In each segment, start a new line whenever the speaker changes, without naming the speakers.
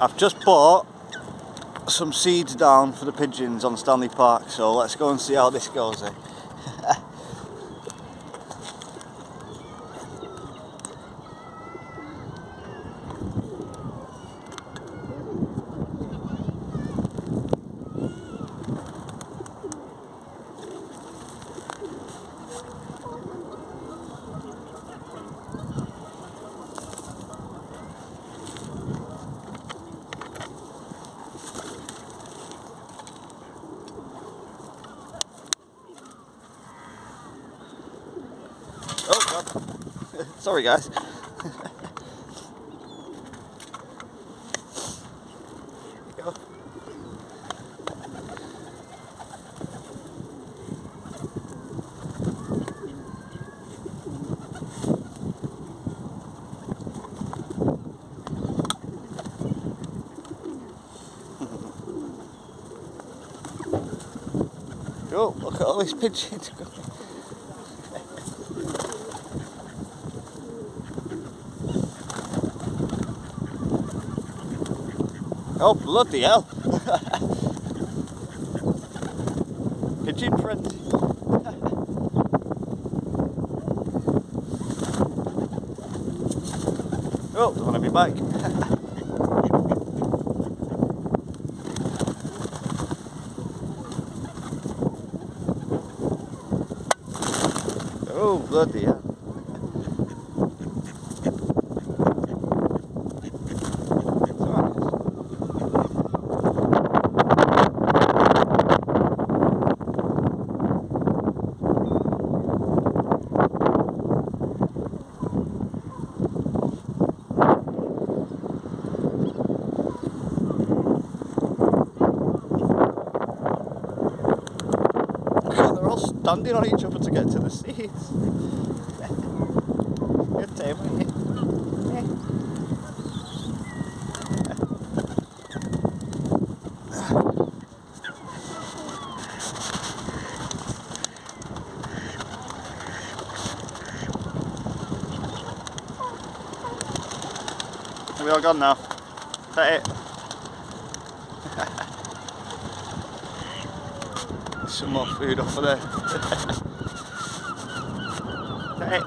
I've just bought some seeds down for the pigeons on Stanley Park, so let's go and see how this goes, eh? Oh God. Sorry guys. Here you go. Oh, look at all these pigeons. Oh, bloody hell. Pigeon frenzy. Oh, don't want to be back. Oh, bloody hell. They're all standing on each other to get to the seats. Good time, aren't you? Are we all gone now? Is that it? Some more food off of there. Is that it?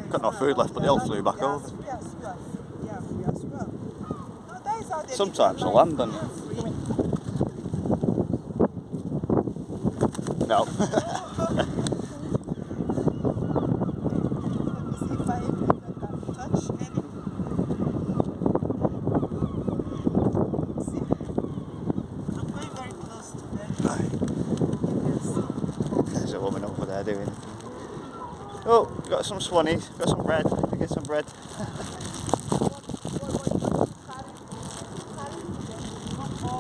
Got no food left, but they all flew back over. Sometimes they'll land on you. No. There's a woman over there doing it. Oh, got some swannies, got some bread. Get some bread.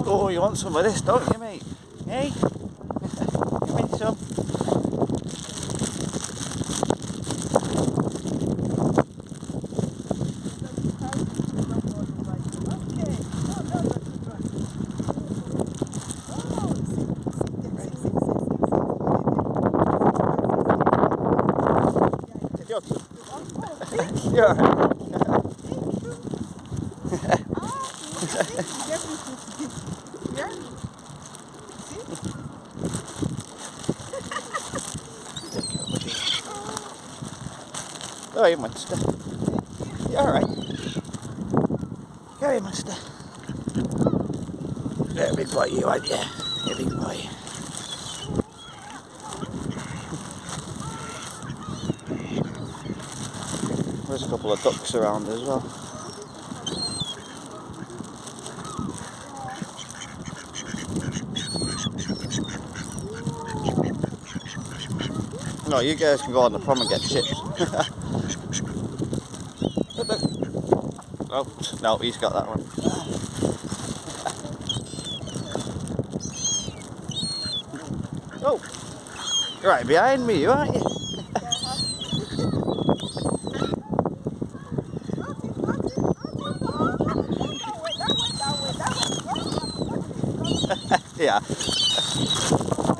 Oh, you want some of this, don't you, mate? Hey? Give me some. You're alright. Oh, you monster. You're alright. Go, you monster. Yeah, big boy, you aren't you? You big boy. There's a couple of ducks around as well. No, you guys can go on the prom and get chips. Oh, no, he's got that one. Oh, you're right behind me, aren't you? Yeah.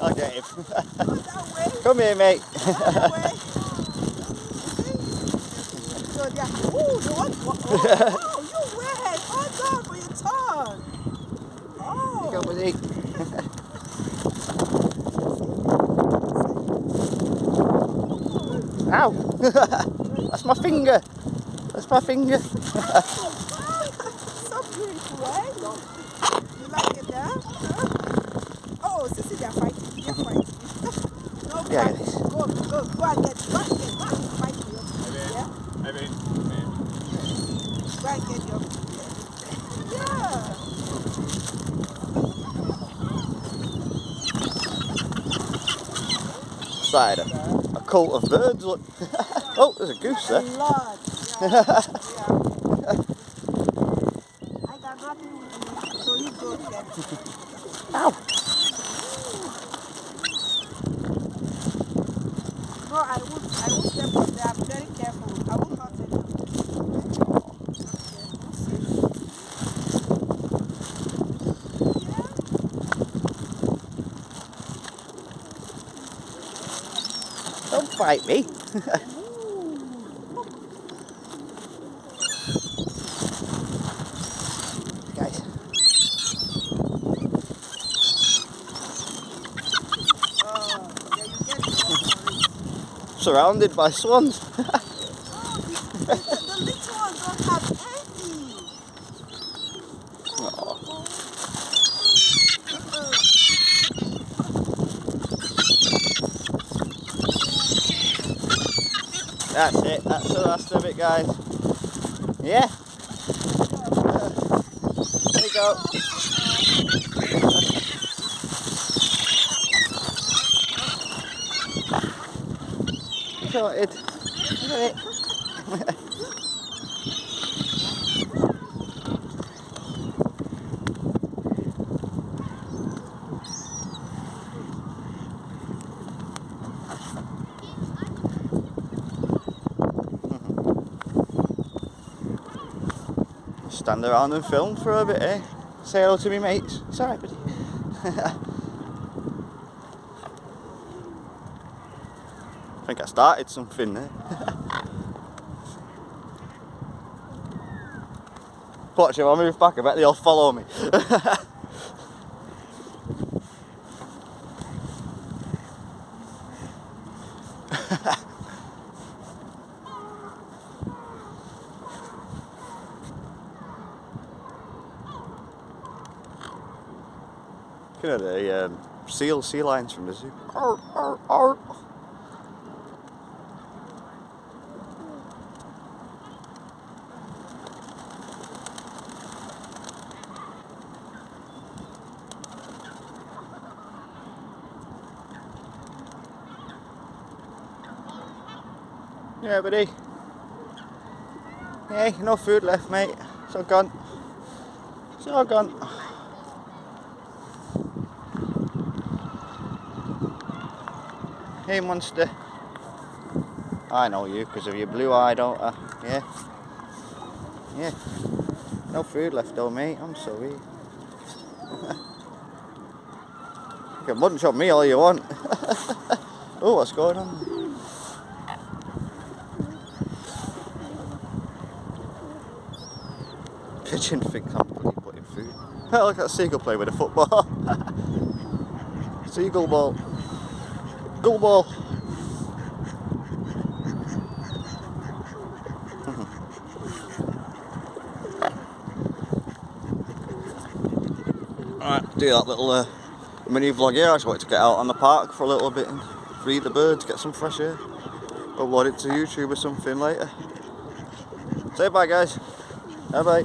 I'll get him.
That way.
Come here, mate.
That way. So they're, oh, the one, oh, you went. Hold on for your turn. Oh.
Go with it. Ow! That's my finger. That's my finger.
So beautiful, right? You like it there? Huh? Oh, Sissy, they're fighting. They're fighting. No,
Yeah,
fight.
it is.
Go and get, go and fight for your food. Yeah? Go and get your food. Yeah.
Side a cult of birds. Look. Oh, there's a goose
A
there.
lot. Yeah. I got nothing with you, so you go get it.
Ow!
No, I won't step on there. I'm very careful. I will not take them.
Don't fight me. Guys.
Yeah, you get it.
Surrounded by swans.
The little ones don't have any.
Aw. That's it. That's the last of it, guys. Yeah. There you go. Sorted. Look at it. Stand around and film for a bit, eh? Say hello to me mates. It's alright, buddy. I think I started something there. Watch, if I move back, I bet they'll follow me. Look at the sea lions from the zoo. Arr, arr, arr. Yeah, buddy. Hey, no food left, mate. It's all gone. It's all gone. Hey, monster. I know you because of your blue eye, don't I? Yeah. Yeah. No food left though, mate. I'm sorry. You can munch on me all you want. Oh, what's going on? Pigeon thinks I'm bloody putting food. Look at that seagull play with a football. Seagull ball. Gull ball. Alright, do that little mini vlog here. I just wanted to get out on the park for a little bit and feed the birds, get some fresh air. Upload it to YouTube or something later. Say bye, guys. Bye bye.